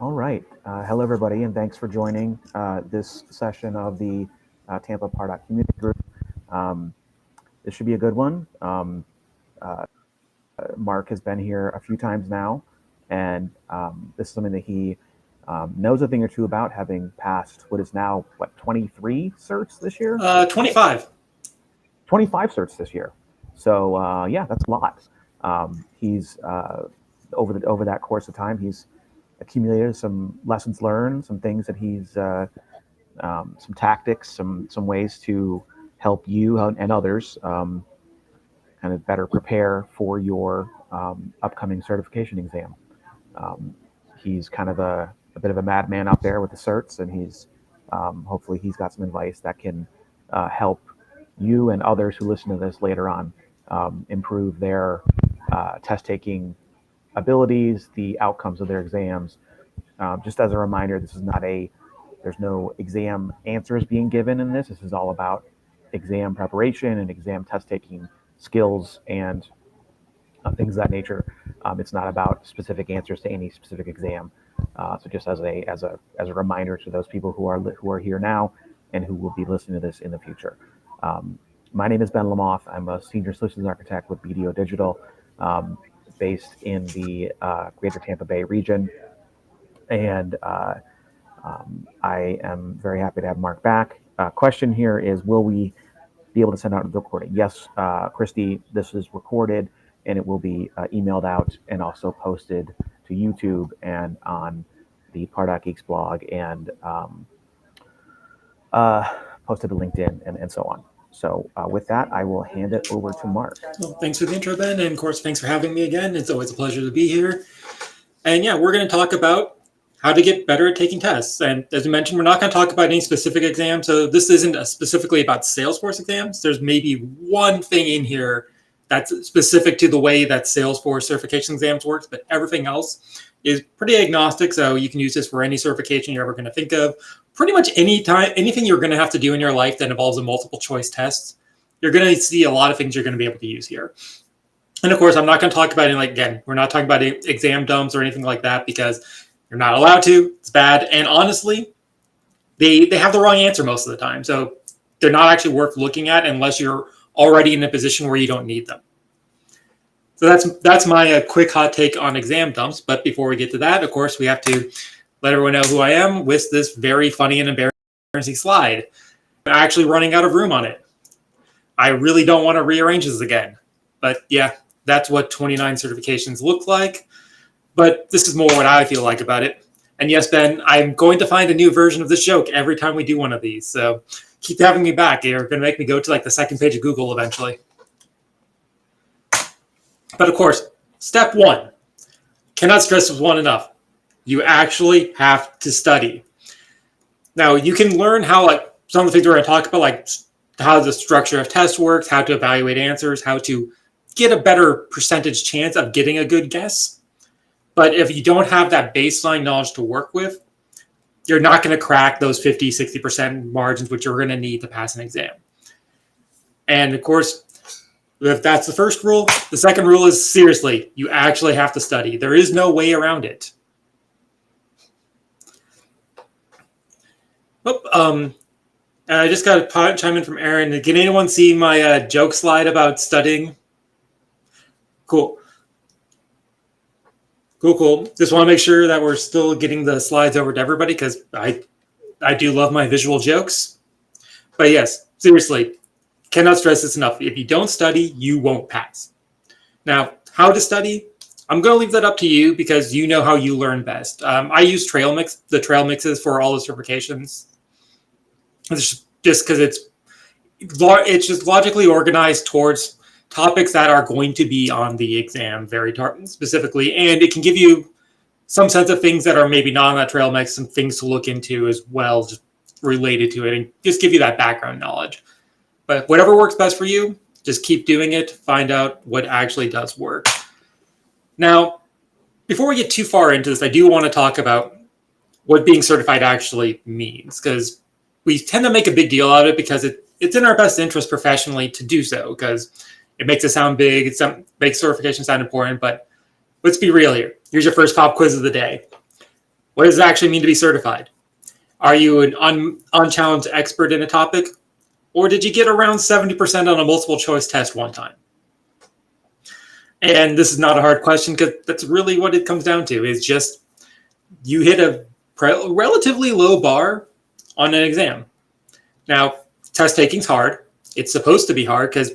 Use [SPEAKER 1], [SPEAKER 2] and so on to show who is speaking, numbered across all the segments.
[SPEAKER 1] All right. Hello, everybody, and thanks for joining this session of the Tampa Pardot Community Group. Um, this should be a good one. Mark has been here a few times now, and this is something that he knows a thing or two about, having passed what is now, 23 certs this year?
[SPEAKER 2] 25.
[SPEAKER 1] 25 certs this year. So, yeah, that's a lot. He's, over that course of time, he's accumulated some lessons learned, some things that he's some tactics, some ways to help you and others kind of better prepare for your upcoming certification exam. He's kind of a bit of a madman out there with the certs, and hopefully he's got some advice that can help you and others who listen to this later on improve their test taking abilities, the outcomes of their exams. Just as a reminder, there's no exam answers being given in this. This is all about exam preparation and exam test taking skills and things of that nature. It's not about specific answers to any specific exam. So just as a reminder to those people who are here now and who will be listening to this in the future. My name is Ben LaMothe. I'm a senior solutions architect with BDO Digital, based in the greater Tampa Bay region. And I am very happy to have Mark back. Question here is, will we be able to send out the recording? Yes, Christy, this is recorded and it will be emailed out and also posted to YouTube and on the Pardot Geeks blog and posted to LinkedIn and so on. So with that, I will hand it over to Mark.
[SPEAKER 2] Well, thanks for the intro, Ben. And of course, thanks for having me again. It's always a pleasure to be here. And yeah, we're going to talk about how to get better at taking tests. And as we mentioned, we're not going to talk about any specific exam. So this isn't specifically about Salesforce exams. There's maybe one thing in here that's specific to the way that Salesforce certification exams works, but everything else is pretty agnostic. So you can use this for any certification you're ever going to think of. Pretty much anything you're going to have to do in your life that involves a multiple choice test, you're going to see a lot of things you're going to be able to use here. And of course, I'm not going to talk about it again, we're not talking about exam dumps or anything like that because you're not allowed to. It's bad. And honestly, they have the wrong answer most of the time. So they're not actually worth looking at unless you're already in a position where you don't need them. So that's my quick hot take on exam dumps. But before we get to that, of course, we have to let everyone know who I am with this very funny and embarrassing slide. I'm actually running out of room on it. I really don't want to rearrange this again. But yeah, that's what 29 certifications look like. But this is more what I feel like about it. And yes, Ben, I'm going to find a new version of this joke every time we do one of these. So keep having me back. You're going to make me go to the second page of Google eventually. But of course, step one, cannot stress this one enough. You actually have to study. Now, you can learn how some of the things we're going to talk about, like how the structure of tests works, how to evaluate answers, how to get a better percentage chance of getting a good guess. But if you don't have that baseline knowledge to work with, you're not going to crack those 50, 60% margins, which you're going to need to pass an exam. And of course, if that's the first rule, the second rule is seriously, you actually have to study. There is no way around it. I just got a chime in from Aaron. Can anyone see my joke slide about studying? Cool. Cool. Just want to make sure that we're still getting the slides over to everybody because I do love my visual jokes. But yes, seriously, cannot stress this enough. If you don't study, you won't pass. Now, how to study? I'm going to leave that up to you because you know how you learn best. I use the trail mixes for all the certifications. It's just because it's just logically organized towards topics that are going to be on the exam very specifically, and it can give you some sense of things that are maybe not on that trail mix, some things to look into as well, just related to it, and just give you that background knowledge. But whatever works best for you, just keep doing it. Find out what actually does work. Now, before we get too far into this, I do want to talk about what being certified actually means, because we tend to make a big deal out of it because it's in our best interest professionally to do so, because it makes it sound big. It makes certification sound important, but let's be real here. Here's your first pop quiz of the day. What does it actually mean to be certified? Are you an unchallenged expert in a topic? Or did you get around 70% on a multiple choice test one time? And this is not a hard question because that's really what it comes down to, is just you hit a relatively low bar on an exam. Now, test taking's hard. It's supposed to be hard because,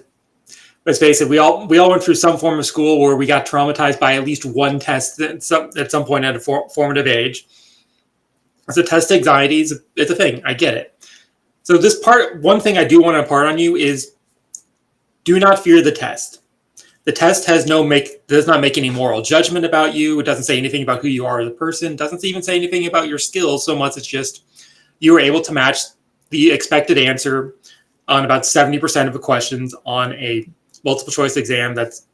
[SPEAKER 2] let's face it, we all went through some form of school where we got traumatized by at least one test at some point at a formative age. So test anxiety is a thing. I get it. So this part, one thing I do want to impart on you is do not fear the test. The test does not make any moral judgment about you. It doesn't say anything about who you are as a person. It doesn't even say anything about your skills so much. It's just you were able to match the expected answer on about 70% of the questions on a multiple choice exam. That's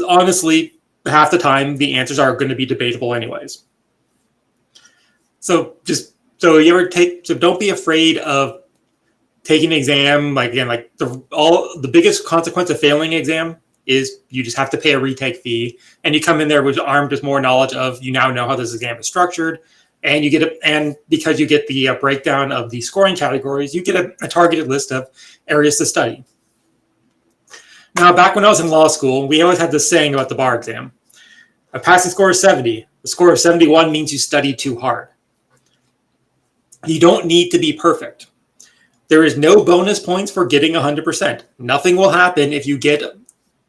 [SPEAKER 2] honestly half the time the answers are going to be debatable anyways. So don't be afraid of taking an exam. The biggest consequence of failing an exam is you just have to pay a retake fee, and you come in there with armed with more knowledge of you now know how this exam is structured, and because you get the breakdown of the scoring categories, you get a targeted list of areas to study. Now, back when I was in law school, we always had this saying about the bar exam: a passing score is 70. The score of 71 means you studied too hard. You don't need to be perfect. There is no bonus points for getting 100%. Nothing will happen if you get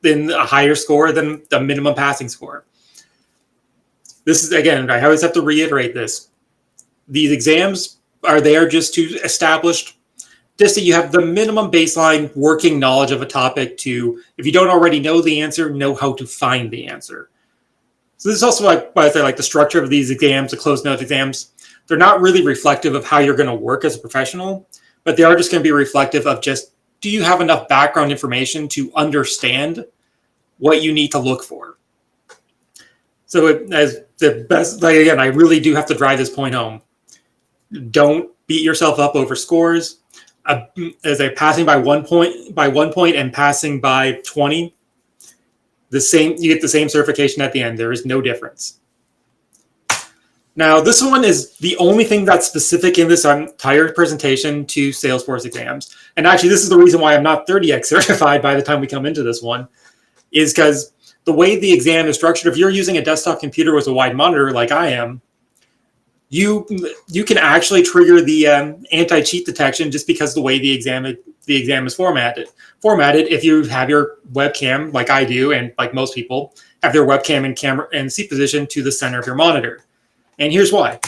[SPEAKER 2] in a higher score than the minimum passing score. This is, again, I always have to reiterate this. These exams are there just to establish just that you have the minimum baseline working knowledge of a topic to, if you don't already know the answer, know how to find the answer. So this is also why I say the structure of these exams, the closed note exams, they're not really reflective of how you're going to work as a professional, but they are just going to be reflective of just, do you have enough background information to understand what you need to look for? So as the best, again, I really do have to drive this point home. Don't beat yourself up over scores. As a passing by one point and passing by 20, you get the same certification at the end. There is no difference. Now, this one is the only thing that's specific in this entire presentation to Salesforce exams. And actually, this is the reason why I'm not 30X certified by the time we come into this one, is because the way the exam is structured, if you're using a desktop computer with a wide monitor like I am, you can actually trigger the anti-cheat detection just because the way the exam is formatted. If you have your webcam, like I do, and like most people, have their webcam and camera and seat position to the center of your monitor. And here's why.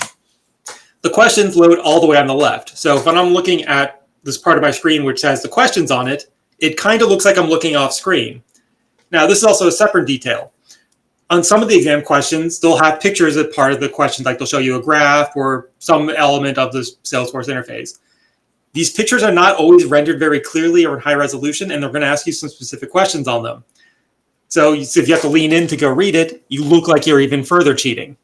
[SPEAKER 2] The questions load all the way on the left. So when I'm looking at this part of my screen which has the questions on it, it kind of looks like I'm looking off screen. Now, this is also a separate detail. On some of the exam questions, they'll have pictures as part of the question, like they'll show you a graph or some element of the Salesforce interface. These pictures are not always rendered very clearly or in high resolution, and they're going to ask you some specific questions on them. So if you have to lean in to go read it, you look like you're even further cheating.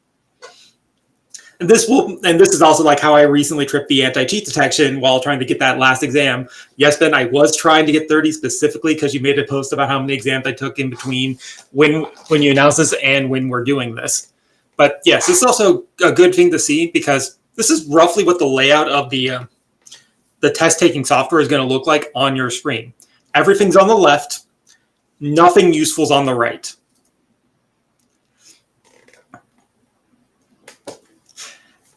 [SPEAKER 2] And this is also like how I recently tripped the anti-cheat detection while trying to get that last exam. Yes, Ben, I was trying to get 30 specifically because you made a post about how many exams I took in between when you announced this and when we're doing this. But yes, this is also a good thing to see because this is roughly what the layout of the test-taking software is going to look like on your screen. Everything's on the left. Nothing useful is on the right.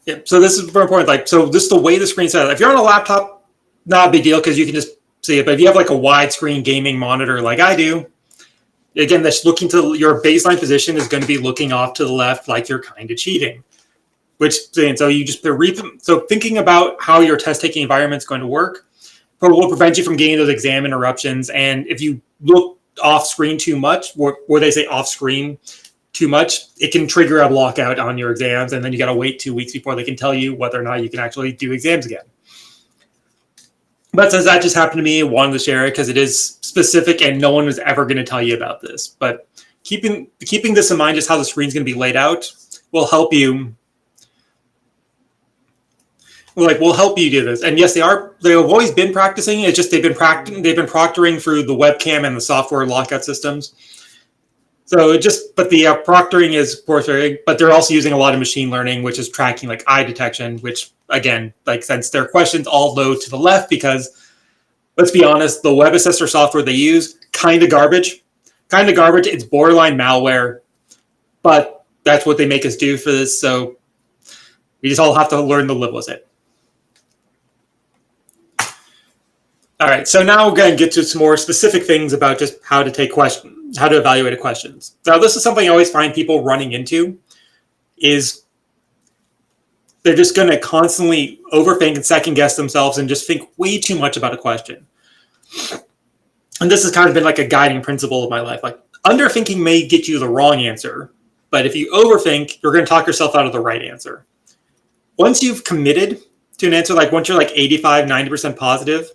[SPEAKER 2] Yeah, so this is very important. So this is the way the screen's set up. If you're on a laptop, not a big deal because you can just see it. But if you have like a widescreen gaming monitor like I do, again, that's looking to your baseline position is going to be looking off to the left like you're kind of cheating. So thinking about how your test-taking environment is going to work will prevent you from getting those exam interruptions. And if you look off screen too much, where they say off screen too much, it can trigger a lockout on your exams, and then you got to wait 2 weeks before they can tell you whether or not you can actually do exams again. But since that just happened to me, I wanted to share it because it is specific and no one is ever going to tell you about this. But keeping this in mind, just how the screen's going to be laid out, will help you. Will help you do this. And yes, they've always been practicing. It's just they've been proctoring through the webcam and the software lockout systems. So but the proctoring is, of course, but they're also using a lot of machine learning, which is tracking like eye detection, which again, like since their questions all load to the left, because let's be honest, the web assessor software they use, kind of garbage. It's borderline malware, but that's what they make us do for this. So we just all have to learn to live with it. All right, so now we're going to get to some more specific things about just how to take questions, how to evaluate questions. Now, this is something I always find people running into, is they're just going to constantly overthink and second guess themselves and just think way too much about a question. And this has kind of been like a guiding principle of my life. Like, underthinking may get you the wrong answer, but if you overthink, you're going to talk yourself out of the right answer. Once you've committed to an answer, like once you're like 85, 90% positive,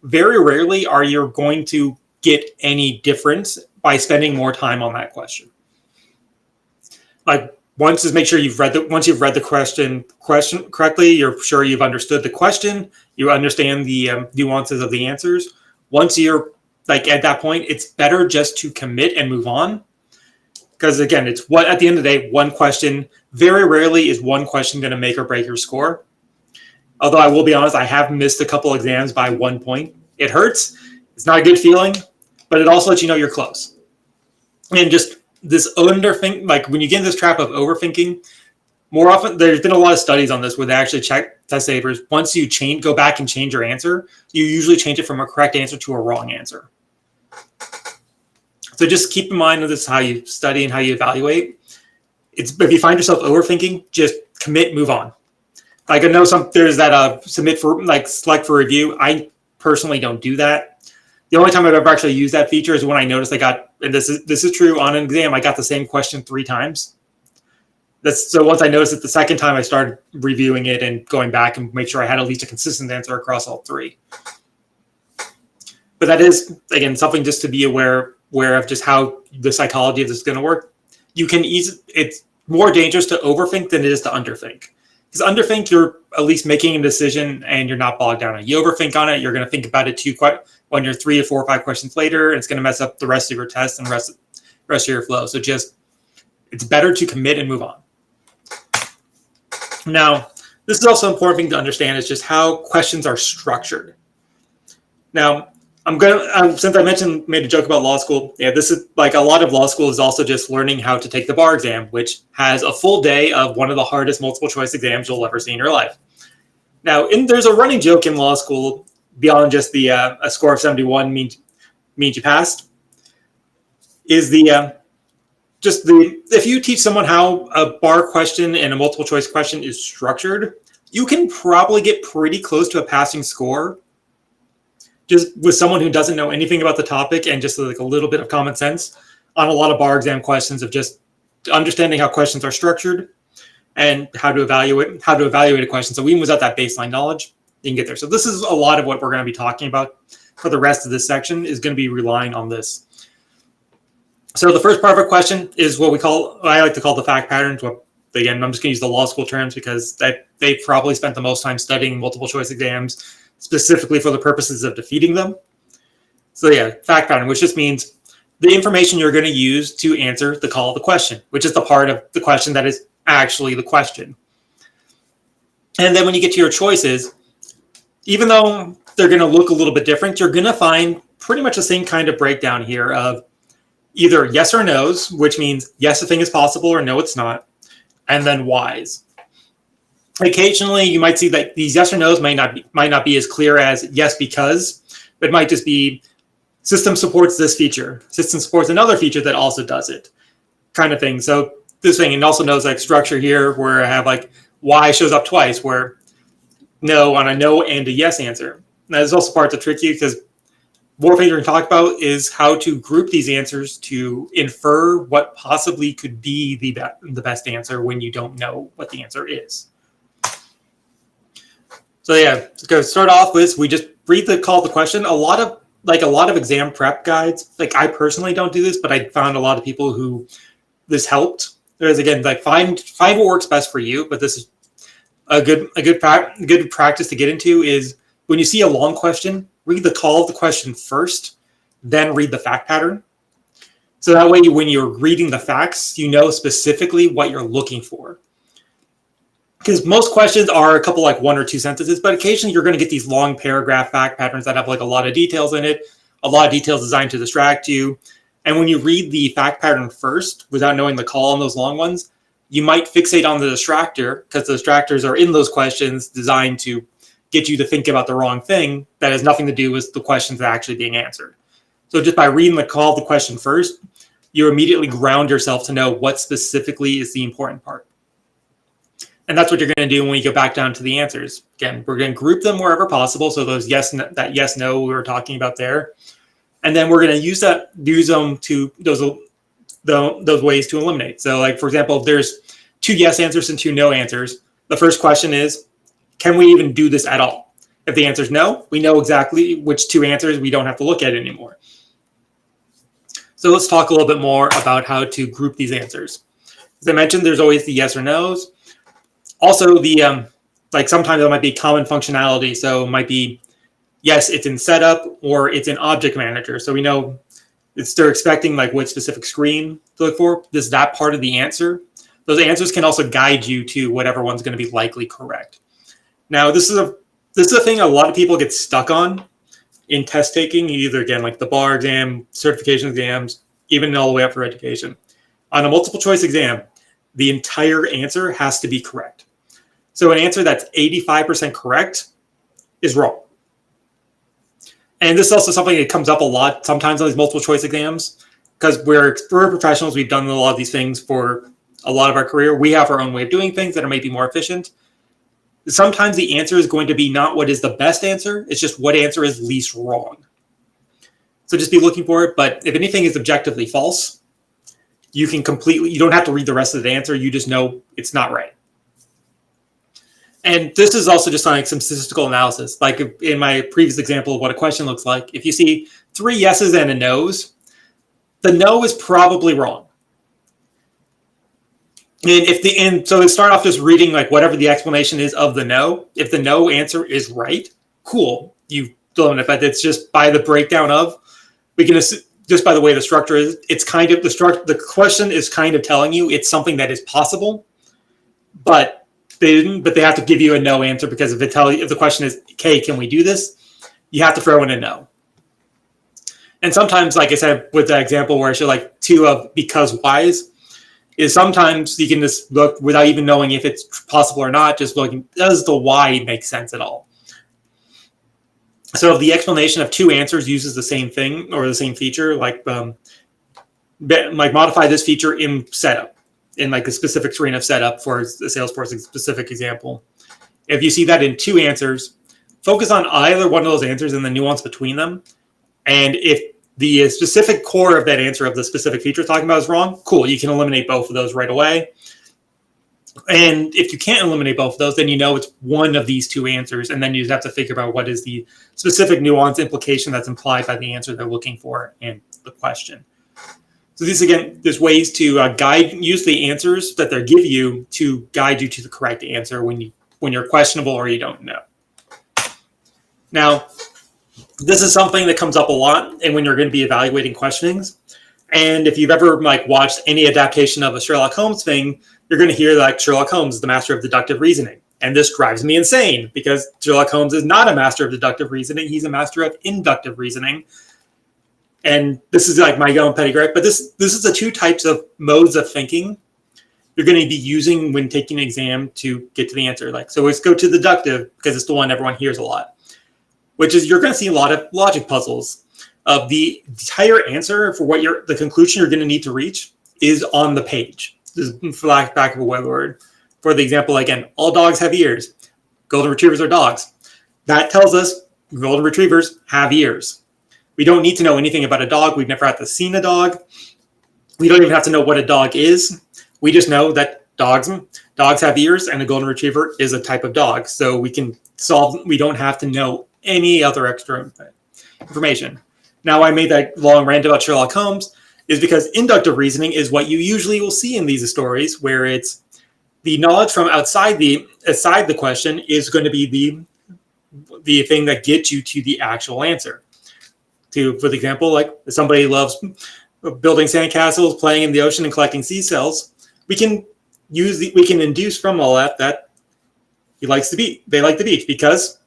[SPEAKER 2] very rarely are you going to get any difference by spending more time on that question. Like, once is make sure once you've read the question correctly, you're sure you've understood the question, you understand the nuances of the answers. Once you're like at that point, it's better just to commit and move on. Because again, it's what at the end of the day, one question, very rarely is one question going to make or break your score. Although I will be honest, I have missed a couple exams by 1 point. It hurts. It's not a good feeling, but it also lets you know you're close. And just this underthink, like when you get in this trap of overthinking, more often there's been a lot of studies on this where they actually check test takers. Once you go back and change your answer, you usually change it from a correct answer to a wrong answer. So just keep in mind that this is how you study and how you evaluate. If you find yourself overthinking, just commit, move on. Like I know there's that submit for like select for review. I personally don't do that. The only time I've ever actually used that feature is when I noticed and this is true on an exam, I got the same question 3 times. So once I noticed it the second time, I started reviewing it and going back and make sure I had at least a consistent answer across all 3. But that is, again, something just to be aware of just how the psychology of this is going to work. It's more dangerous to overthink than it is to underthink. Because underthink, you're at least making a decision and you're not bogged down. You overthink on it, you're going to think about it when you're 3 or 4 or 5 questions later, and it's going to mess up the rest of your test and rest of your flow. So it's better to commit and move on. Now, this is also an important thing to understand is just how questions are structured. Now, since I made a joke about law school, this is like a lot of law school is also just learning how to take the bar exam, which has a full day of one of the hardest multiple choice exams you'll ever see in your life. Now, there's a running joke in law school beyond just a score of 71 means you passed. Is if you teach someone how a bar question and a multiple choice question is structured, you can probably get pretty close to a passing score just with someone who doesn't know anything about the topic and just like a little bit of common sense on a lot of bar exam questions of just understanding how questions are structured and how to evaluate a question. So even without that baseline knowledge, you can get there. So this is a lot of what we're going to be talking about for the rest of this section is going to be relying on this. So the first part of a question is what I like to call the fact patterns. Again, I'm just going to use the law school terms because they probably spent the most time studying multiple choice exams specifically for the purposes of defeating them. So fact pattern, which just means the information you're going to use to answer the call of the question, which is the part of the question that is actually the question. And then when you get to your choices, even though they're going to look a little bit different, you're going to find pretty much the same kind of breakdown here of either yes or no's, which means yes, a thing is possible, or no, it's not, and then why's. Occasionally, you might see that these yes or no's might not be as clear as yes because, but it might just be system supports this feature, system supports another feature that also does it, kind of thing. So this thing, and also knows like structure here where I have like why shows up twice, where no on a no and a yes answer. Now, there's also part that's tricky because one thing we're going to talk about is how to group these answers to infer what possibly could be the best answer when you don't know what the answer is. So to start off with, we just read the call to question. A lot of exam prep guides, like I personally don't do this, but I found a lot of people who this helped. There's again, like find what works best for you, but this is a good practice to get into is when you see a long question, read the call of the question first, then read the fact pattern. So that way, when you're reading the facts, you know specifically what you're looking for. Because most questions are a couple like 1 or 2 sentences, but occasionally you're going to get these long paragraph fact patterns that have like a lot of details in it, a lot of details designed to distract you. And when you read the fact pattern first, without knowing the call on those long ones, you might fixate on the distractor, because the distractors are in those questions designed to get you to think about the wrong thing that has nothing to do with the questions that are actually being answered. So just by reading the call of the question first, you immediately ground yourself to know what specifically is the important part. And that's what you're going to do when you go back down to the answers. Again, we're going to group them wherever possible. So those that yes, no we were talking about there. And then we're going to use them to those ways to eliminate. So like, for example, if there's 2 yes answers and 2 no answers, the first question is, can we even do this at all? If the answer is no, we know exactly which 2 answers we don't have to look at anymore. So let's talk a little bit more about how to group these answers. As I mentioned, there's always the yes or no's. Also, the like sometimes there might be common functionality. So it might be, yes, it's in setup, or it's in object manager. So we know they're expecting like which specific screen to look for. This is that part of the answer. Those answers can also guide you to whatever one's going to be likely correct. Now, this is a thing a lot of people get stuck on in test taking, either again like the bar exam, certification exams, even all the way up for education. On a multiple choice exam, the entire answer has to be correct. So an answer that's 85% correct is wrong. And this is also something that comes up a lot sometimes on these multiple choice exams, because we're professionals. We've done a lot of these things for a lot of our career. We have our own way of doing things that are maybe more efficient. Sometimes the answer is going to be not what is the best answer. It's just what answer is least wrong. So just be looking for it. But if anything is objectively false, you don't have to read the rest of the answer. You just know it's not right. And this is also just like some statistical analysis. Like in my previous example of what a question looks like, if you see 3 yeses and a no's, the no is probably wrong. And so to start off just reading like whatever the explanation is of the no, if the no answer is right, cool, you've blown it. But it's just by the breakdown of, we can assume, just by the way the structure is, it's kind of the question is kind of telling you it's something that is possible, but they have to give you a no answer, because if the question is, okay, can we do this? You have to throw in a no. And sometimes, like I said, with the example where I show like 2 of because whys, is sometimes you can just look without even knowing if it's possible or not, just looking, does the why make sense at all? So if the explanation of 2 answers uses the same thing or the same feature, like modify this feature in setup, in like a specific screen of setup for the Salesforce specific example. If you see that in 2 answers, focus on either one of those answers and the nuance between them. And if the specific core of that answer of the specific feature talking about is wrong, cool, you can eliminate both of those right away. And if you can't eliminate both of those, then you know it's one of these 2 answers, and then you just have to figure out what is the specific nuance implication that's implied by the answer they're looking for in the question. So these, again, there's ways to use the answers that they give you to guide you to the correct answer when you're questionable or you don't know. Now, this is something that comes up a lot, and when you're going to be evaluating questionings. And if you've ever like watched any adaptation of a Sherlock Holmes thing, you're going to hear that Sherlock Holmes is the master of deductive reasoning. And this drives me insane, because Sherlock Holmes is not a master of deductive reasoning. He's a master of inductive reasoning. And this is like my own petty gripe, but this is the 2 types of modes of thinking you're going to be using when taking an exam to get to the answer. Like, so let's go to deductive, because it's the one everyone hears a lot, which is you're going to see a lot of logic puzzles. The entire answer for the conclusion you're going to need to reach is on the page. This is for lack of a word. For the example, again, all dogs have ears. Golden retrievers are dogs. That tells us golden retrievers have ears. We don't need to know anything about a dog. We've never had to see a dog. We don't even have to know what a dog is. We just know that dogs have ears, and a golden retriever is a type of dog. So we don't have to know any other extra information. Now, I made that long rant about Sherlock Holmes is because inductive reasoning is what you usually will see in these stories, where it's the knowledge from outside the question is going to be the thing that gets you to the actual answer. For the example, like somebody loves building sandcastles, playing in the ocean, and collecting seashells, we can induce from all that he likes the beach. They like the beach because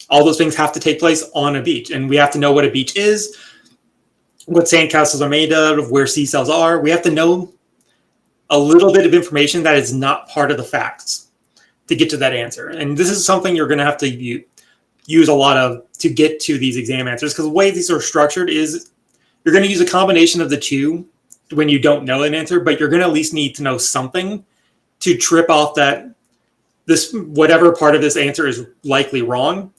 [SPEAKER 2] all those things have to take place on a beach, and we have to know what a beach is, what sandcastles are made of, where seashells are. We have to know a little bit of information that is not part of the facts to get to that answer. And this is something you're going to have to use a lot of to get to these exam answers, because the way these are structured is you're going to use a combination of the two when you don't know an answer, but you're going to at least need to know something to trip off that this whatever part of this answer is likely wrong.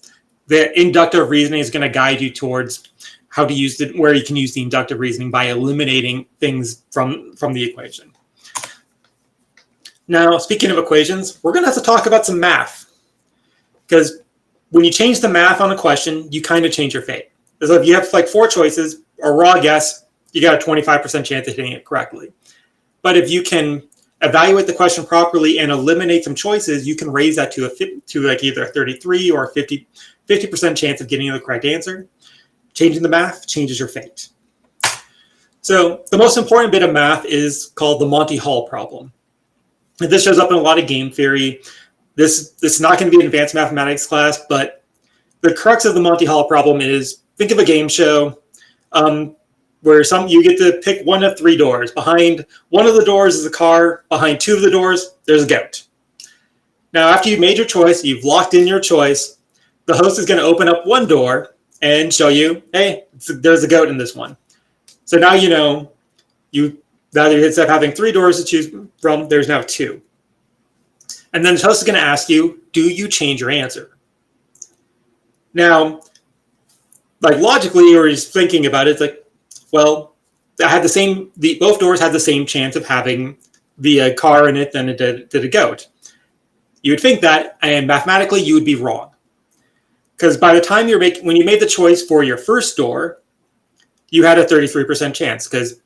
[SPEAKER 2] The inductive reasoning is going to guide you towards how to use where you can use the inductive reasoning by eliminating things from the equation. Now, speaking of equations, we're going to have to talk about some math, because when you change the math on a question, you kind of change your fate. So if you have like 4 choices, a raw guess, you got a 25% chance of hitting it correctly. But if you can evaluate the question properly and eliminate some choices, you can raise that to like either a 33 or a 50% chance of getting the correct answer. Changing the math changes your fate. So the most important bit of math is called the Monty Hall problem. And this shows up in a lot of game theory. This is not going to be an advanced mathematics class, but the crux of the Monty Hall problem is, think of a game show where you get to pick one of 3 doors. Behind one of the doors is a car. Behind 2 of the doors, there's a goat. Now, after you've made your choice, you've locked in your choice, the host is going to open up one door and show you, hey, there's a goat in this one. So now you know, instead of having 3 doors to choose from, there's now 2. And then the host is going to ask you, do you change your answer? Now, like logically, or just thinking about it, it's like, well, both doors had the same chance of having the car in it than it did a goat. You would think that, and mathematically, you would be wrong. Because by the time when you made the choice for your first door, you had a 33% chance. Because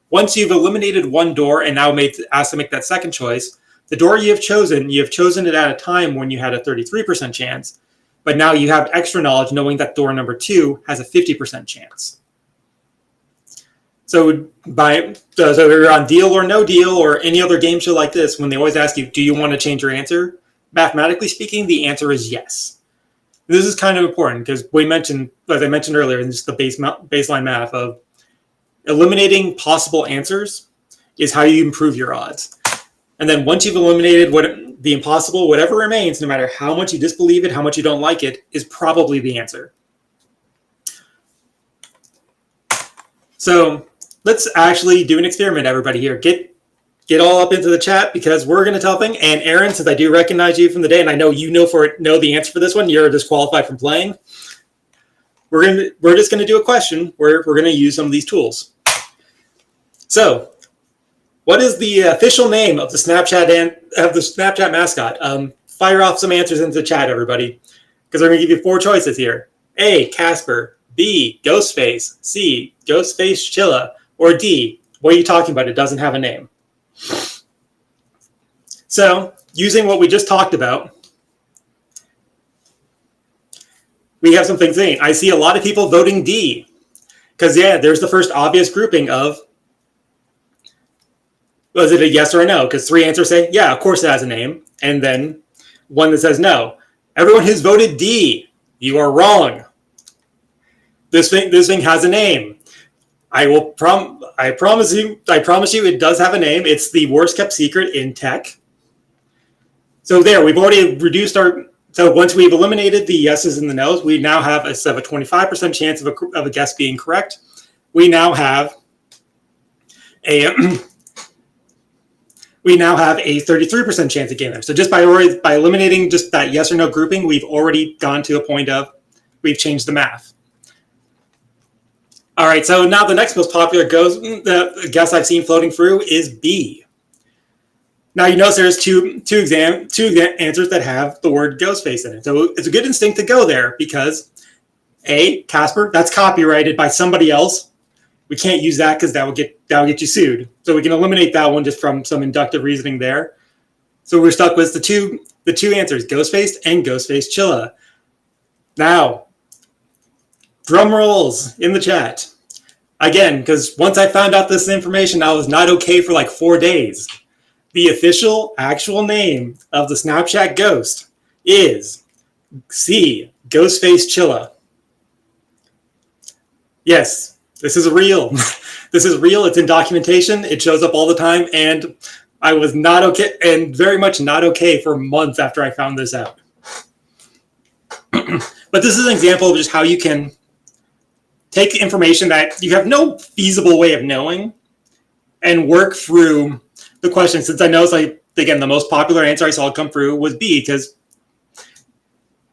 [SPEAKER 2] once you've eliminated one door and now asked to make that second choice, the door you have chosen it at a time when you had a 33% chance, but now you have extra knowledge knowing that door number 2 has a 50% chance. So you're on Deal or No Deal or any other game show like this, when they always ask you, do you want to change your answer? Mathematically speaking, the answer is yes. This is kind of important because as I mentioned earlier, this is the baseline math of eliminating possible answers is how you improve your odds. And then once you've eliminated the impossible, whatever remains, no matter how much you disbelieve it, how much you don't like it, is probably the answer. So let's actually do an experiment, everybody here. Get all up into the chat because we're going to tell things. And Aaron, since I do recognize you from the day, and I know you know the answer for this one, you're disqualified from playing. We're just going to do a question where we're going to use some of these tools. So, what is the official name of the Snapchat mascot? Fire off some answers into the chat, everybody, because we're going to give you 4 choices here: A, Casper; B, Ghostface; C, Ghostface Chilla; or D, what are you talking about? It doesn't have a name. So, using what we just talked about, we have some things saying. I see a lot of people voting D, because there's the first obvious grouping of, was it a yes or a no? Because 3 answers say, yeah, of course it has a name, and then one that says no. Everyone who's voted D, you are wrong. This thing has a name. I promise you, it does have a name. It's the worst kept secret in tech. So we've already reduced so once we've eliminated the yeses and the nos, we now have a 25% chance of a guess being correct. We now have a 33% chance of getting there. So just by eliminating just that yes or no grouping, we've already gone to a point of we've changed the math. All right, so now the next most popular guess I've seen floating through is B. Now you notice there's two answers that have the word Ghostface in it. So it's a good instinct to go there because A, Casper, that's copyrighted by somebody else. We can't use that because that'll get you sued. So we can eliminate that one just from some inductive reasoning there. So we're stuck with the two answers, Ghostface and Ghostface Chilla. Now, drum rolls in the chat. again, because once I found out this information, I was not okay for like 4 days. The official, actual name of the Snapchat ghost is C. Ghostface Chilla. Yes, this is real. This is real. It's in documentation. It shows up all the time, and I was not okay, and very much not okay for months after I found this out. But this is an example of just how you can take information that you have no feasible way of knowing and work through the question. Since I know it's like, again, the most popular answer I saw come through was B, because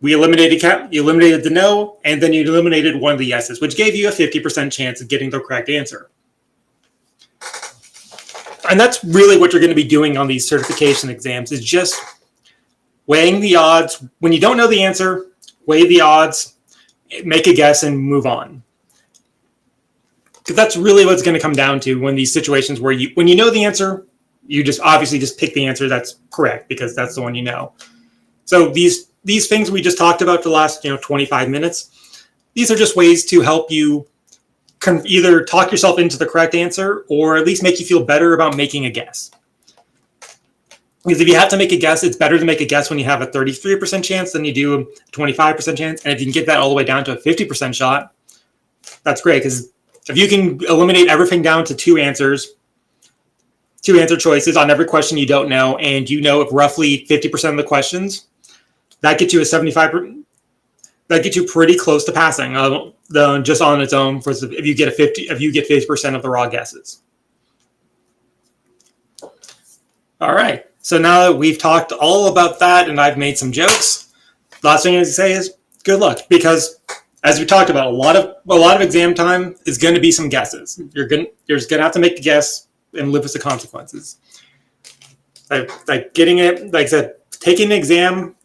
[SPEAKER 2] we eliminated you eliminated the no, and then you eliminated one of the yeses, which gave you a 50% chance of getting the correct answer. And that's really what you're going to be doing on these certification exams, is just weighing the odds. When you don't know the answer, weigh the odds, make a guess, and move on. Because that's really what's going to come down to when these situations where when you know the answer, you just obviously just pick the answer that's correct because that's the one you know. So these things we just talked about for the last 25 minutes, these are just ways to help you either talk yourself into the correct answer or at least make you feel better about making a guess. Because if you have to make a guess, it's better to make a guess when you have a 33% chance than you do a 25% chance. And if you can get that all the way down to a 50% shot, that's great. Because if you can eliminate everything down to two answer choices on every question you don't know, and you know if roughly 50% of the questions, that gets you a 75%. That gets you pretty close to passing, just on its own. If you get 50% of the raw guesses. All right. So now that we've talked all about that, and I've made some jokes, the last thing I have to say is good luck, because as we talked about, a lot of exam time is going to be some guesses. You're just going to have to make a guess and live with the consequences. Like getting it, like I said, taking an exam,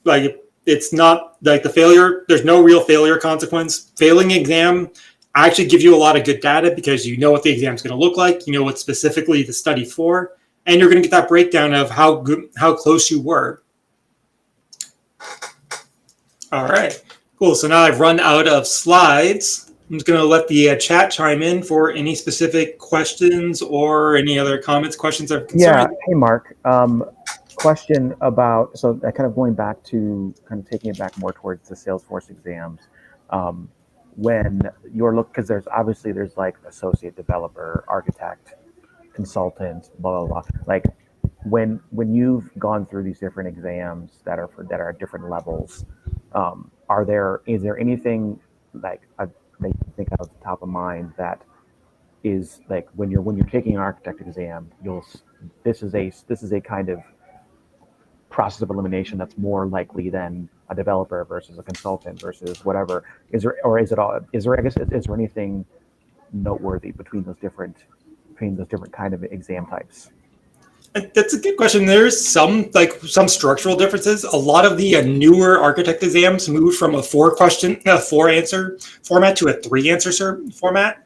[SPEAKER 2] like it's not like the failure. There's no real failure consequence. Failing an exam actually gives you a lot of good data because you know what the exam is going to look like. You know what specifically to study for, and you're going to get that breakdown of how close you were. All right, cool. So now I've run out of slides. I'm just going to let the chat chime in for any specific questions or any other comments, questions, or concerns.
[SPEAKER 1] Yeah. Hey, Mark. Question about, so kind of going back to kind of taking it back more towards the Salesforce exams. When you're because there's like associate developer, architect, consultant, blah, blah, blah. Like when you've gone through these different exams that are at different levels, is there anything like that you think of the top of mind that is like when you're taking an architect exam, this is a kind of process of elimination that's more likely than a developer versus a consultant versus whatever. Is there anything noteworthy between those different kind of exam types?
[SPEAKER 2] That's a good question. There's some structural differences. A lot of the newer architect exams moved from a 4-answer format to a 3-answer format.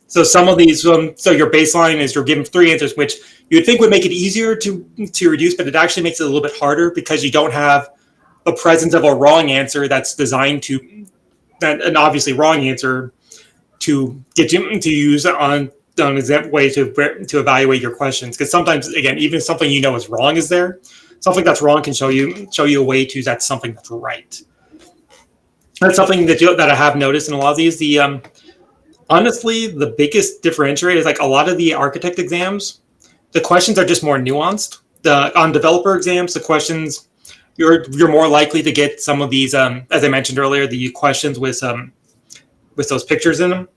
[SPEAKER 2] So some of these, so your baseline is you're given 3 answers, which you would think would make it easier to reduce, but it actually makes it a little bit harder because you don't have the presence of a wrong answer that's designed to, an obviously wrong answer to get you to use on an exam way to evaluate your questions. Because sometimes, again, even something you know is wrong is there. Something that's wrong can show you a way to that's something that's right. That's something that I have noticed in a lot of these. Honestly, the biggest differentiator is like a lot of the architect exams, the questions are just more nuanced. On developer exams, the questions, you're more likely to get some of these, as I mentioned earlier, the questions with those pictures in them.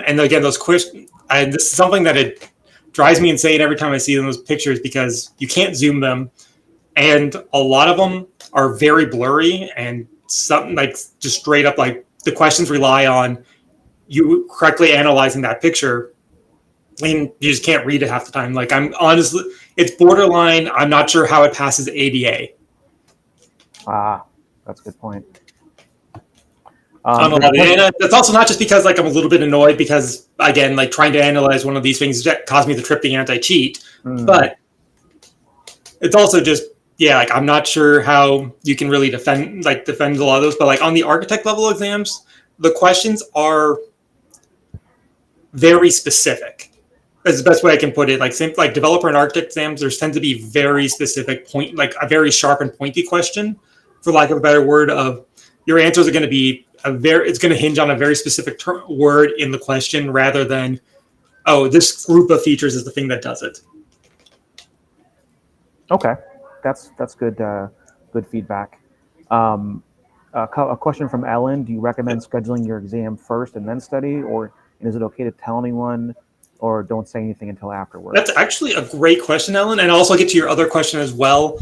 [SPEAKER 2] And again, those questions, this is something that it drives me insane every time I see those pictures because you can't zoom them. And a lot of them are very blurry and something like just straight up, like the questions rely on you correctly analyzing that picture, and you just can't read it half the time. Like it's borderline. I'm not sure how it passes ADA.
[SPEAKER 1] That's a good point.
[SPEAKER 2] And that's also not just because like I'm a little bit annoyed because again, like trying to analyze one of these things caused me to trip the anti-cheat, but it's also just like I'm not sure how you can really defend a lot of those. But like on the architect level exams, the questions are very specific. That's the best way I can put it. Like developer and architect exams, there's tend to be very specific point, like a very sharp and pointy question, for lack of a better word. Of your answers are going to be it's going to hinge on a very specific word in the question, rather than, oh, this group of features is the thing that does it.
[SPEAKER 1] Okay, that's good. Good feedback. A question from Ellen: do you recommend scheduling your exam first and then study, or is it okay to tell anyone, or don't say anything until afterwards?
[SPEAKER 2] That's actually a great question, Ellen, and I'll also get to your other question as well.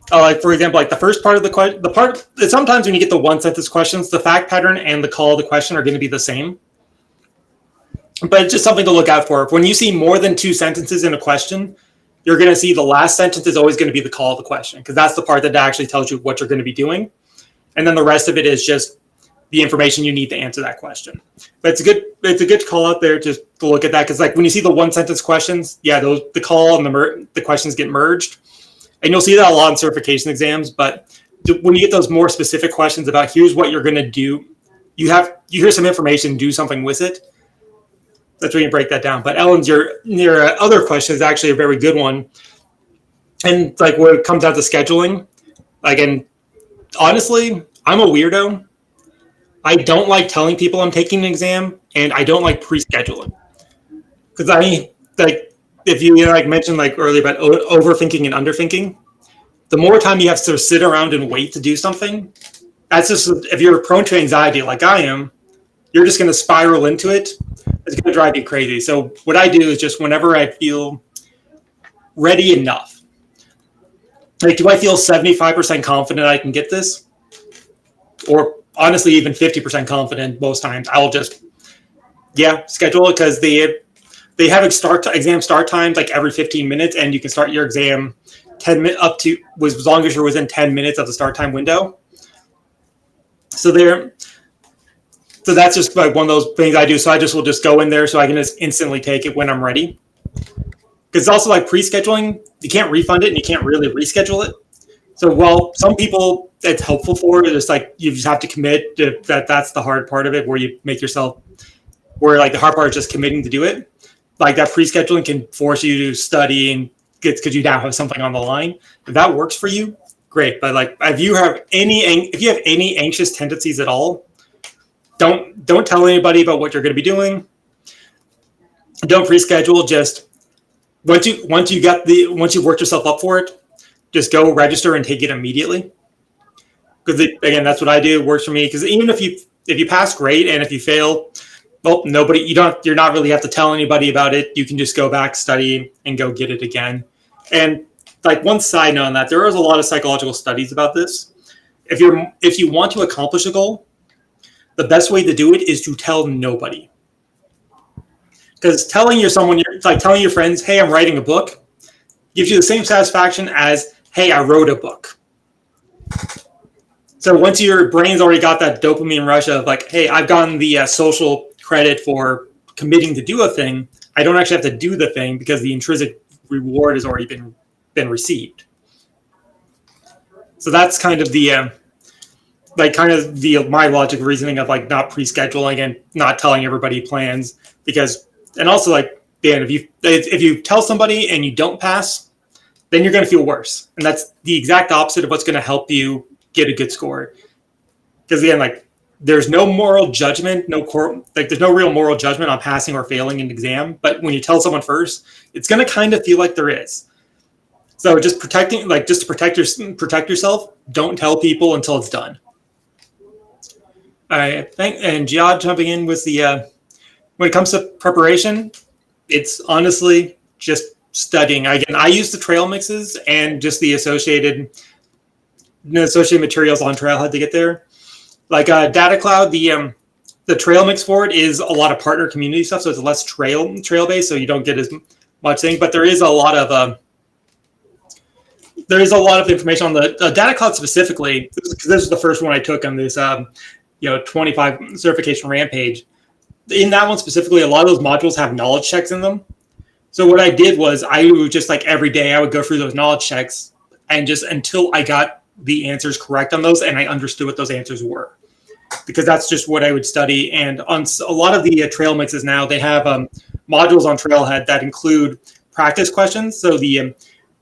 [SPEAKER 2] Like, for example, like the first part of the question, sometimes when you get the one sentence questions, the fact pattern and the call of the question are going to be the same. But it's just something to look out for. When you see more than two sentences in a question, you're going to see the last sentence is always going to be the call of the question, because that's the part that actually tells you what you're going to be doing. And then the rest of it is just the information you need to answer that question. But it's a good call out there just to look at that, because like when you see the one sentence questions, yeah, the call and the questions get merged. And you'll see that a lot in certification exams. But when you get those more specific questions about here's what you're going to do, you hear some information, do something with it. That's where you break that down. But Ellen's your other question is actually a very good one. And like when it comes out to scheduling, like, and honestly, I'm a weirdo. I don't like telling people I'm taking an exam, and I don't like pre-scheduling. Because if you like mentioned like earlier about overthinking and underthinking, the more time you have to sit around and wait to do something, that's just, if you're prone to anxiety like I am, you're just going to spiral into it. It's going to drive you crazy. So what I do is just whenever I feel ready enough, like, do I feel 75% confident I can get this? Or honestly, even 50% confident most times, I'll just, schedule it, because they have exam start times like every 15 minutes, and you can start your exam 10 minutes up to as long as you're within 10 minutes of the start time window. So that's just like one of those things I do. So I will just go in there so I can just instantly take it when I'm ready. Because it's also like pre-scheduling, you can't refund it and you can't really reschedule it. So while some people it's helpful for, it's like you just have to commit to that's the hard part of it, where you make yourself, where like the hard part is just committing to do it. Like that pre-scheduling can force you to study and because you now have something on the line. If that works for you, great. But like if you have any anxious tendencies at all, don't tell anybody about what you're going to be doing. Don't pre-schedule. Just once you've worked yourself up for it, just go register and take it immediately. Because again, that's what I do. It works for me. Because even if you pass, great, and if you fail, well, you're not really have to tell anybody about it. You can just go back, study, and go get it again. And like one side note on that, there is a lot of psychological studies about this. If you want to accomplish a goal, the best way to do it is to tell nobody. Because telling your friends, hey, I'm writing a book, gives you the same satisfaction as, hey, I wrote a book. So once your brain's already got that dopamine rush of like, hey, I've gotten the social credit for committing to do a thing, I don't actually have to do the thing because the intrinsic reward has already been received. So that's kind of my logic reasoning of like not pre-scheduling and not telling everybody plans, because, and also like, Dan, if you tell somebody and you don't pass, then you're going to feel worse. And that's the exact opposite of what's going to help you get a good score. Because again, like there's no moral judgment, there's no real moral judgment on passing or failing an exam. But when you tell someone first, it's going to kind of feel like there is. So just to protect yourself, don't tell people until it's done. All right, and Jihad jumping in with when it comes to preparation, it's honestly just studying. Again, I use the trail mixes and just the associated materials on Trailhead to get there. Like Data Cloud, the trail mix for it is a lot of partner community stuff, so it's less trail based, so you don't get as much thing. But there is a lot of information on the Data Cloud specifically, because this is the first one I took on this 25 certification rampage. In that one specifically, a lot of those modules have knowledge checks in them. So what I did was I would just like every day I would go through those knowledge checks and just until I got the answers correct on those and I understood what those answers were. because that's just what I would study. And on a lot of the trail mixes now, they have modules on Trailhead that include practice questions. So the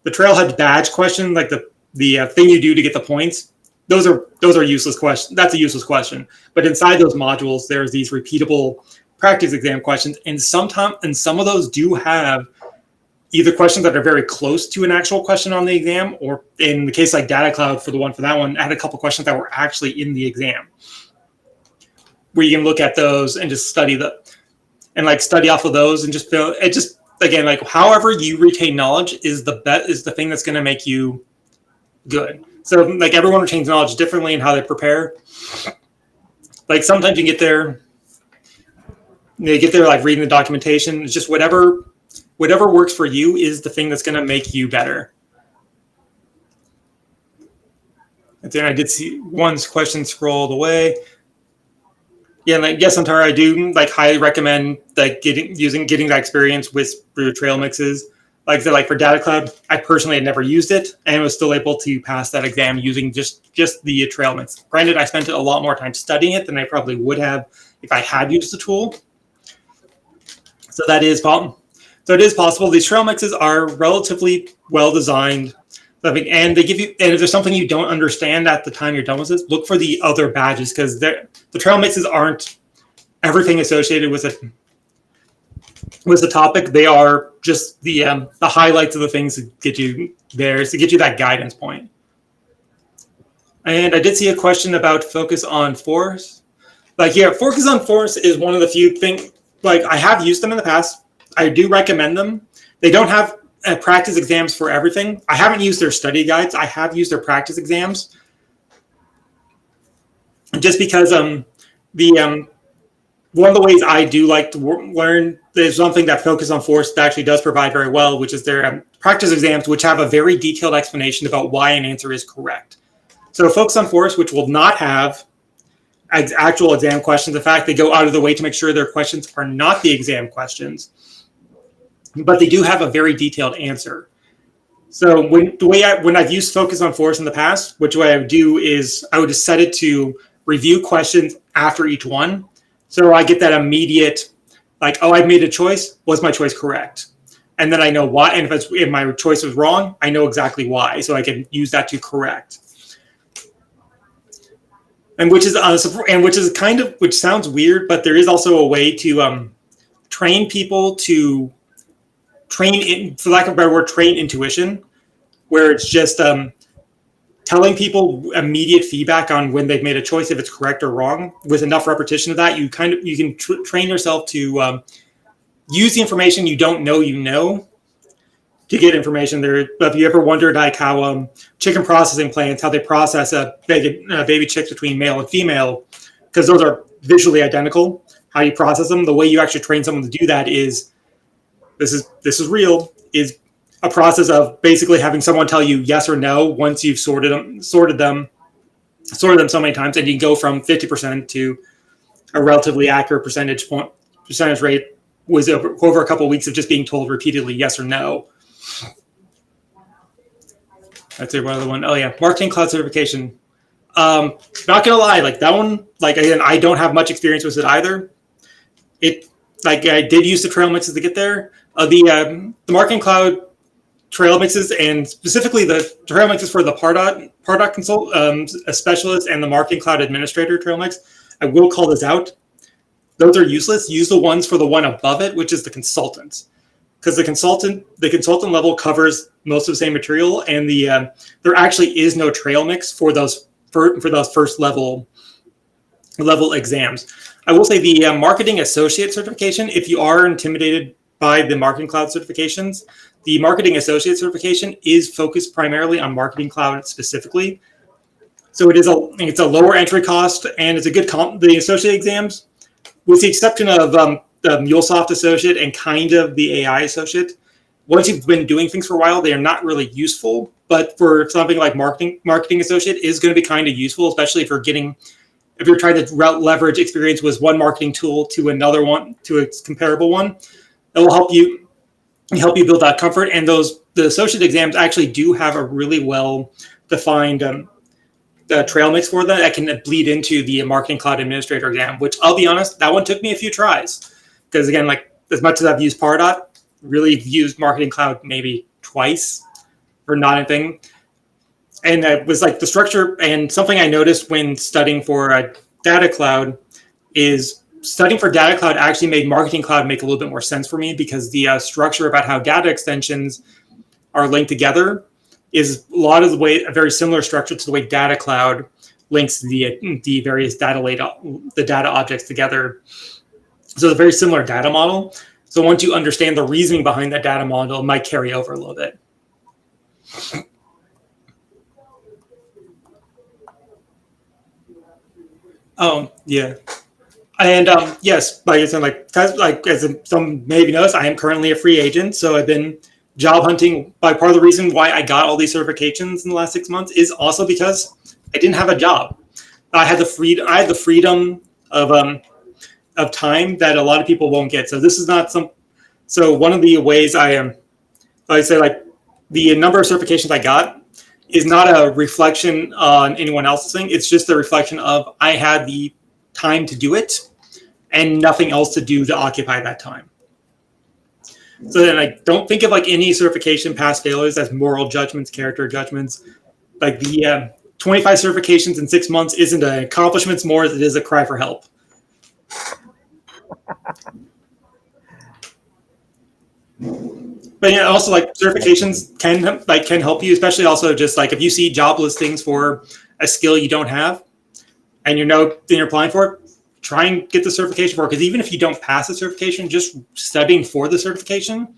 [SPEAKER 2] Trailhead badge question, like the thing you do to get the points, those are useless questions. That's a useless question. But inside those modules, there's these repeatable practice exam questions, and some of those do have either questions that are very close to an actual question on the exam, or in the case like Data Cloud for that one, I had a couple questions that were actually in the exam, where you can look at those and just study study off of those and just feel it. Just again, like however you retain knowledge is the thing that's going to make you good. So like everyone retains knowledge differently in how they prepare. Like sometimes you get there like reading the documentation. It's just whatever works for you is the thing that's going to make you better. And then I did see one question scrolled away. Yeah, and yes, Antara, I do like highly recommend like getting that experience with your trail mixes. Like I said, like for Data Cloud, I personally had never used it and was still able to pass that exam using just the trail mix. Granted, I spent a lot more time studying it than I probably would have if I had used the tool. So that is possible. So it is possible. These trail mixes are relatively well designed, and they give you. And if there's something you don't understand at the time you're done with this, look for the other badges, because the trail mixes aren't everything associated with it. With the topic, they are just the highlights of the things that get you there, to get you that guidance point. And I did see a question about focus on force. Like, yeah, focus on force is one of the few things. Like, I have used them in the past. I do recommend them. They don't have practice exams for everything. I haven't used their study guides. I have used their practice exams, just because one of the ways I do like to learn, there's something that Focus on Force actually does provide very well, which is their practice exams, which have a very detailed explanation about why an answer is correct. So Focus on Force, which will not have actual exam questions. In fact, they go out of the way to make sure their questions are not the exam questions, but they do have a very detailed answer. So when I've used Focus on Force in the past, which way I would do is I would just set it to review questions after each one. So I get that immediate, like, oh, I've made a choice. Was my choice correct? And then I know why. And if my choice was wrong, I know exactly why. So I can use that to correct. And which sounds weird, but there is also a way to train people to for lack of a better word, train intuition, where it's just telling people immediate feedback on when they've made a choice, if it's correct or wrong. With enough repetition of that, you can train yourself to use the information you don't know to get information there. But if you ever wondered like how chicken processing plants, how they process a baby chicks between male and female, because those are visually identical, how you process them, the way you actually train someone to do that is this is real, is a process of basically having someone tell you yes or no once you've sorted them so many times, and you can go from 50% to a relatively accurate percentage rate was over a couple of weeks of just being told repeatedly yes or no. I'd say one other one. Oh yeah, marketing cloud certification. Not gonna lie, like that one, like again, I don't have much experience with it either. Like I did use the trail mixes to get there. The marketing cloud trail mixes, and specifically the trail mixes for the Pardot consult, a specialist, and the marketing cloud administrator trail mix. I will call this out. Those are useless. Use the ones for the one above it, which is the consultant, because the consultant level covers most of the same material, and there actually is no trail mix for those first level exams. I will say the marketing associate certification, if you are intimidated by the marketing cloud certifications, the marketing associate certification is focused primarily on marketing cloud specifically. So it's a lower entry cost, and it's a good the associate exams, with the exception of the MuleSoft associate and kind of the AI associate. Once you've been doing things for a while, they are not really useful. But for something like marketing associate is going to be kind of useful, especially if you're trying to leverage experience with one marketing tool to another one, to a comparable one. It will help you build that comfort. And the associate exams actually do have a really well defined trail mix for that can bleed into the Marketing Cloud Administrator exam, which I'll be honest, that one took me a few tries. Because again, like as much as I've used Pardot, really used Marketing Cloud maybe twice for not anything. And it was like the structure, and something I noticed when studying for a Data Cloud is studying for Data Cloud actually made Marketing Cloud make a little bit more sense for me, because the structure about how data extensions are linked together is a very similar structure to the way Data Cloud links the various the data objects together. So it's a very similar data model. So once you understand the reasoning behind that data model, it might carry over a little bit. Yeah. And yes, as some maybe noticed, I am currently a free agent. So I've been job hunting. By part of the reason why I got all these certifications in the last 6 months is also because I didn't have a job. I had the freedom of time that a lot of people won't get. So this is not so one of the ways I say, like, the number of certifications I got is not a reflection on anyone else's thing. It's just a reflection of I had the time to do it and nothing else to do to occupy that time. So then I don't think of like any certification pass failures as moral judgments, character judgments. Like the 25 certifications in 6 months isn't an accomplishment more than it is a cry for help. But yeah, also like certifications can help you, especially also just like if you see job listings for a skill you don't have and you're applying for it, try and get the certification for it. Because even if you don't pass the certification, just studying for the certification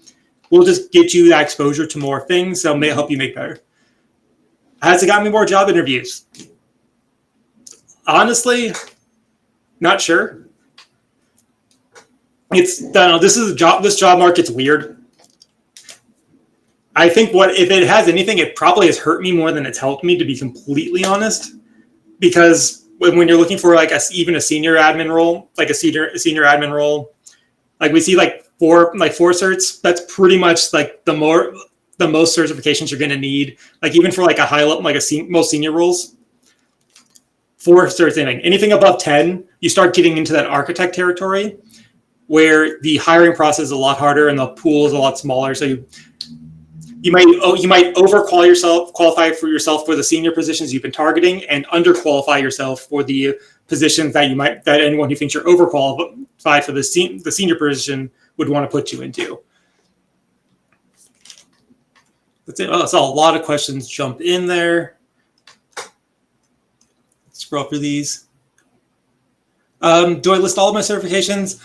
[SPEAKER 2] will just get you that exposure to more things. So it may help you make better. Has it got me more job interviews? Honestly, not sure. This job market's weird. I think if it has anything, it probably has hurt me more than it's helped me, to be completely honest. Because when you're looking for like even a senior admin role, like a senior admin role, like we see like four certs, that's pretty much like the most certifications you're going to need. Like even for like a high level, like most senior roles, 4 certs. Anything above 10, you start getting into that architect territory, where the hiring process is a lot harder and the pool is a lot smaller. So you might qualify for yourself for the senior positions you've been targeting, and underqualify yourself for the positions that anyone who thinks you're overqualified for the senior position would want to put you into. That's it. I saw a lot of questions jump in there. Let's scroll through these. Do I list all of my certifications?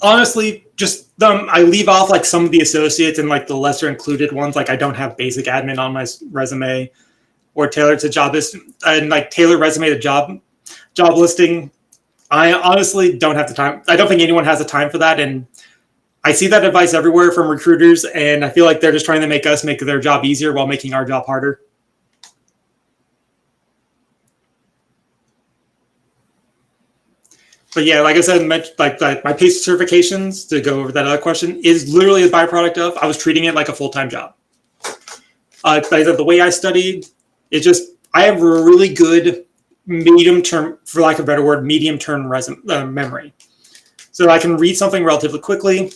[SPEAKER 2] Honestly, just I leave off like some of the associates and like the lesser included ones. Like I don't have basic admin on my resume, or tailored to job and like tailor resume to job listing. I honestly don't have the time. I don't think anyone has the time for that. And I see that advice everywhere from recruiters, and I feel like they're just trying to make us make their job easier while making our job harder. But yeah, like I said, like my PACE certifications, to go over that other question, is literally a byproduct of I was treating it like a full-time job. The way I studied, it's just I have a really good medium-term, for lack of a better word, medium-term memory. So I can read something relatively quickly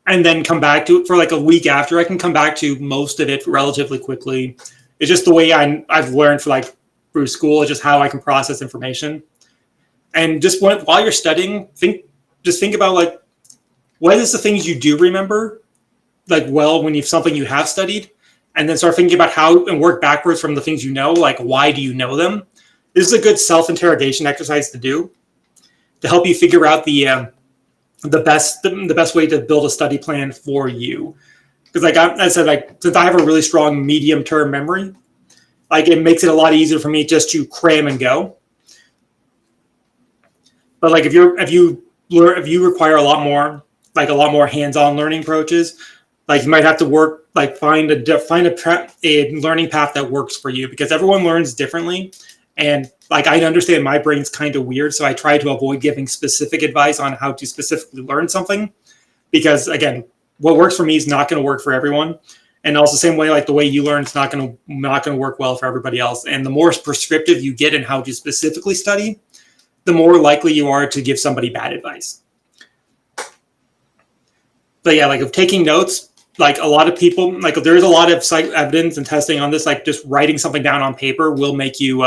[SPEAKER 2] and then come back to it for like a week after. I can come back to most of it relatively quickly. It's just the way I've learned through school. It's just how I can process information. And just while you're studying, think about like, what is the things you do remember, like when something you have studied, and then start thinking about how and work backwards from the things you know, like why do you know them? This is a good self-interrogation exercise to do, to help you figure out the best way to build a study plan for you. Because like I said, like since I have a really strong medium-term memory, like it makes it a lot easier for me just to cram and go. But like if you require a lot more hands-on learning approaches, like you might have to find a learning path that works for you, because everyone learns differently. And like I understand my brain's kind of weird, so I try to avoid giving specific advice on how to specifically learn something, because again, what works for me is not going to work for everyone. And also same way, like the way you learn, it's not going to work well for everybody else. And the more prescriptive you get in how to specifically study, the more likely you are to give somebody bad advice. But yeah, like if taking notes, like a lot of people, like there's a lot of evidence and testing on this, like just writing something down on paper will make you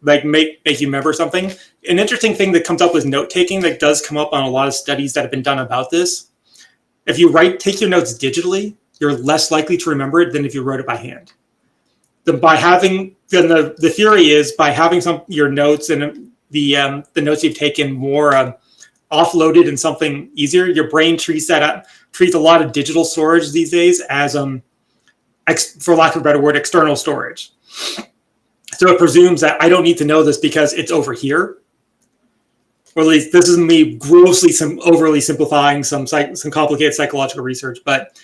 [SPEAKER 2] make you remember something. An interesting thing that comes up with note taking that does come up on a lot of studies that have been done about this. If you take your notes digitally, you're less likely to remember it than if you wrote it by hand. The theory is by having your notes and the notes you've taken more offloaded in something easier, your brain treats a lot of digital storage these days as for lack of a better word, external storage. So it presumes that I don't need to know this because it's over here. Or at least this is me grossly overly simplifying some complicated psychological research, but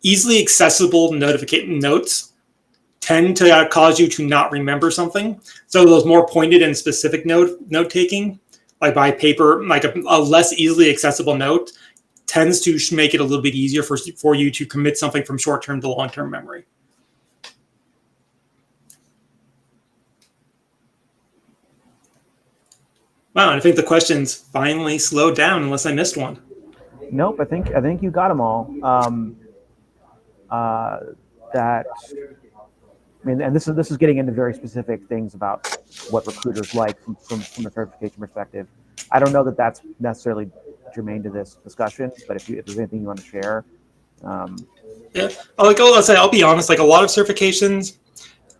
[SPEAKER 2] easily accessible notes tend to cause you to not remember something. So those more pointed and specific note taking, like by paper, like a less easily accessible note, tends to make it a little bit easier for you to commit something from short-term to long-term memory. Wow, I think the questions finally slowed down, unless I missed one.
[SPEAKER 1] Nope, I think you got them all. And this is getting into very specific things about what recruiters like from a certification perspective. I don't know that that's necessarily germane to this discussion, but if there's anything you want to share.
[SPEAKER 2] Yeah, I'll be honest. Like a lot of certifications,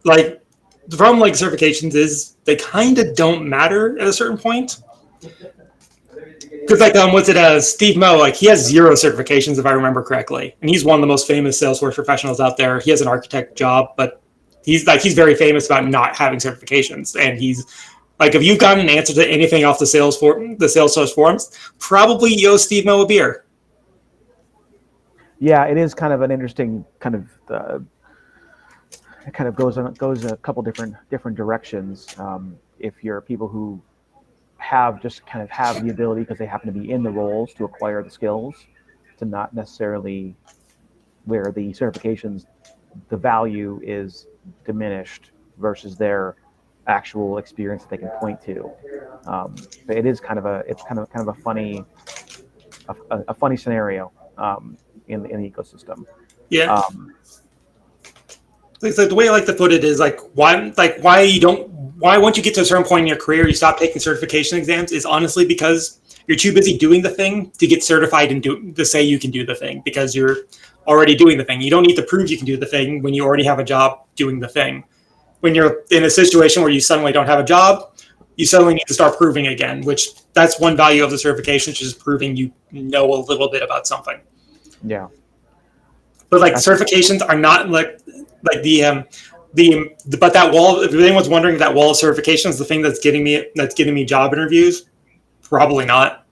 [SPEAKER 2] like the problem like certifications is they kind of don't matter at a certain point. Because like Steve Moe, like he has 0 certifications if I remember correctly, and he's one of the most famous Salesforce professionals out there. He has an architect job, but he's very famous about not having certifications. And he's like, if you've gotten an answer to anything off the Salesforce forums, probably you owe Steve Moe a beer.
[SPEAKER 1] Yeah, it is kind of an interesting kind of. It kind of goes a couple different directions. If you're people who have the ability because they happen to be in the roles to acquire the skills, to not necessarily where the certifications, the value is diminished versus their actual experience that they can point to. But it is kind of a funny scenario in the ecosystem.
[SPEAKER 2] Yeah. Like the way I like to put it is why once you get to a certain point in your career, you stop taking certification exams is honestly because you're too busy doing the thing to get certified and to say you can do the thing because you're already doing the thing. You don't need to prove you can do the thing when you already have a job doing the thing. When you're in a situation where you suddenly don't have a job, you suddenly need to start proving again, which that's one value of the certification, which is proving you know a little bit about something.
[SPEAKER 1] Yeah.
[SPEAKER 2] But certifications are not but that wall, if anyone's wondering if that wall of certification is the thing that's getting me job interviews, probably not.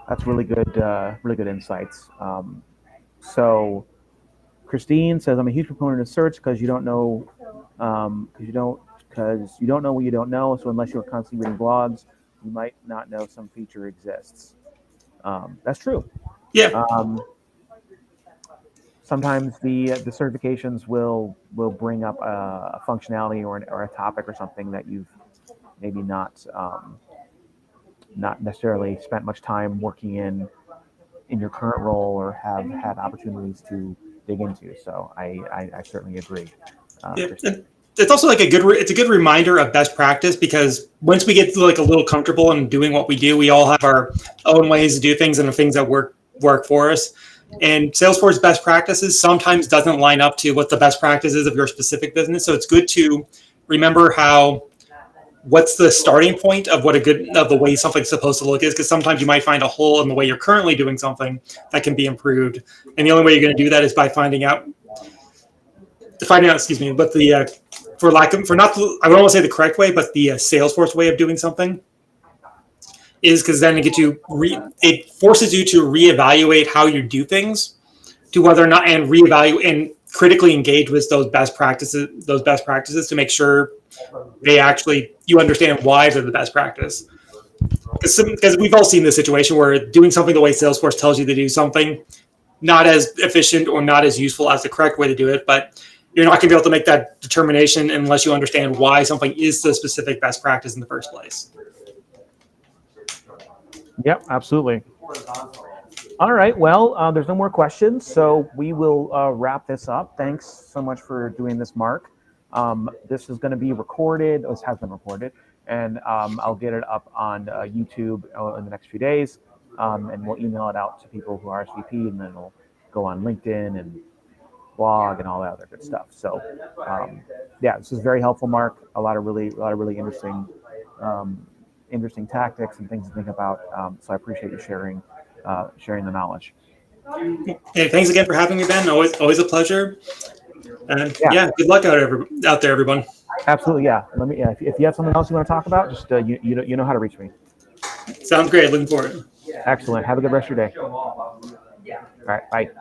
[SPEAKER 1] That's really good insights. So Christine says, I'm a huge proponent of certs because you don't know what you don't know. So unless you're constantly reading blogs, you might not know some feature exists. That's true.
[SPEAKER 2] Yeah.
[SPEAKER 1] Sometimes the certifications will bring up a functionality or a topic or something that you've maybe not necessarily spent much time working in your current role or have had opportunities to dig into. So I certainly agree.
[SPEAKER 2] It's also it's a good reminder of best practice because once we get a little comfortable in doing what we do, we all have our own ways to do things and the things that work for us. And Salesforce best practices sometimes doesn't line up to what the best practice is of your specific business. So it's good to remember what's the starting point of the way something's supposed to look is, because sometimes you might find a hole in the way you're currently doing something that can be improved. And the only way you're going to do that is by finding out, but I would almost say the correct way, but the Salesforce way of doing something is because then it forces you to reevaluate how you do things to whether or not, and reevaluate and critically engage with those best practices to make sure you understand why they're the best practice. Because we've all seen this situation where doing something the way Salesforce tells you to do something, not as efficient or not as useful as the correct way to do it, but you're not going to be able to make that determination unless you understand why something is the specific best practice in the first place.
[SPEAKER 1] Yep, absolutely. All right, well, there's no more questions, so we will wrap this up. Thanks so much for doing this, Mark. This is going to be recorded. This has been recorded, and I'll get it up on YouTube in the next few days, and we'll email it out to people who RSVP, and then it'll go on LinkedIn and blog and all that other good stuff. So, yeah, this is very helpful, Mark. A lot of really interesting, interesting tactics and things to think about. So I appreciate you sharing the knowledge.
[SPEAKER 2] Hey, thanks again for having me, Ben. Always a pleasure. And yeah, good luck out there, everyone.
[SPEAKER 1] Absolutely, yeah. If you have something else you want to talk about, just you know how to reach me.
[SPEAKER 2] Sounds great. Looking forward.
[SPEAKER 1] Excellent. Have a good rest of your day. All right, bye.